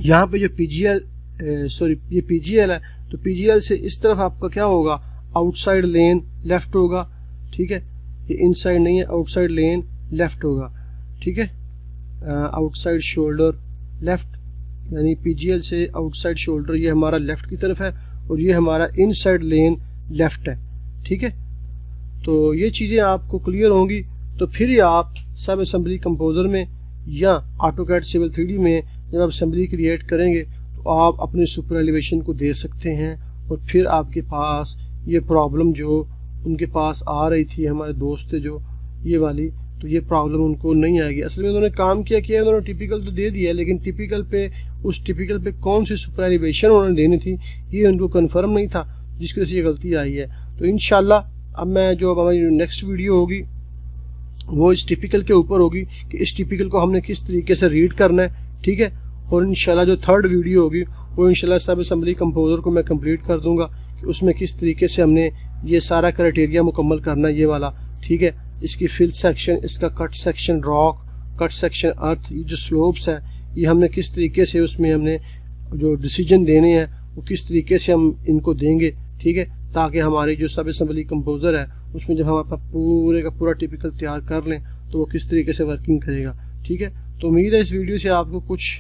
यहाँ पे जो ये पीजीएल है, तो पीजीएल से इस तरफ आपका क्या होगा, आउटसाइड लेन लेफ्ट होगा, ठीक है, ये इनसाइड नहीं है, आउटसाइड लेन लेफ्ट होगा, ठीक है, आउटसाइड शोल्डर लेफ्ट, यानी पीजीएल से आउटसाइड शोल्डर ये हमारा लेफ्ट की तरफ है और ये हमारा इनसाइड लेन लेफ्ट है, ठीक है। तो ये चीज़ें आपको क्लियर होंगी तो फिर ही आप सब असेंबली कंपोजर में या ऑटोकैड सिविल 3D में जब आप असेंबली क्रिएट करेंगे तो आप अपने सुपर एलिवेशन को दे सकते हैं, और फिर आपके पास ये प्रॉब्लम जो उनके पास आ रही थी, हमारे दोस्त थे जो ये वाली, तो ये प्रॉब्लम उनको नहीं आएगी। असल में उन्होंने काम किया उन्होंने टिपिकल तो दे दिया, लेकिन उस टिपिकल पे कौन सी सुपर एलिवेशन उन्होंने देनी थी ये उनको कंफर्म नहीं था, जिसकी वजह से ये गलती आई है। तो इंशाल्लाह अब मैं जो हमारी नेक्स्ट वीडियो होगी वो इस टिपिकल के ऊपर होगी कि इस टिपिकल को हमने किस तरीके से रीड करना है, ठीक है। और इंशाल्लाह जो थर्ड वीडियो होगी वो इंशाल्लाह सब असेंबली कंपोजर को मैं कंप्लीट कर दूंगा कि उसमें किस तरीके से हमने ये सारा क्राइटेरिया मुकम्मल करना है, ये वाला, ठीक है। इसकी फिल सेक्शन, इसका cut section rock, cut section earth, ये जो स्लोप्स है ये हमने किस तरीके से उसमें हमने जो डिसीजन देने हैं वो किस तरीके से हम इनको देंगे, ठीक है, ताकि हमारी जो सब असेंबली कंपोजर है उसमें जब हम अपना पूरे का पूरा टिपिकल तैयार कर लें तो वो किस तरीके से वर्किंग करेगा, ठीक है। तो उम्मीद है इस वीडियो से आपको कुछ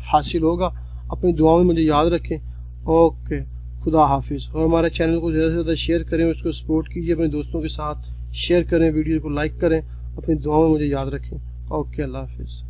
हासिल होगा। अपनी दुआओं में मुझे याद रखें। ओके, खुदा हाफिज़। और हमारे चैनल को ज़्यादा से ज़्यादा शेयर करें, उसको सपोर्ट कीजिए, अपने दोस्तों के साथ शेयर करें, वीडियो को लाइक करें, अपनी दुआओं में मुझे याद रखें। ओके, अल्लाह हाफिज़।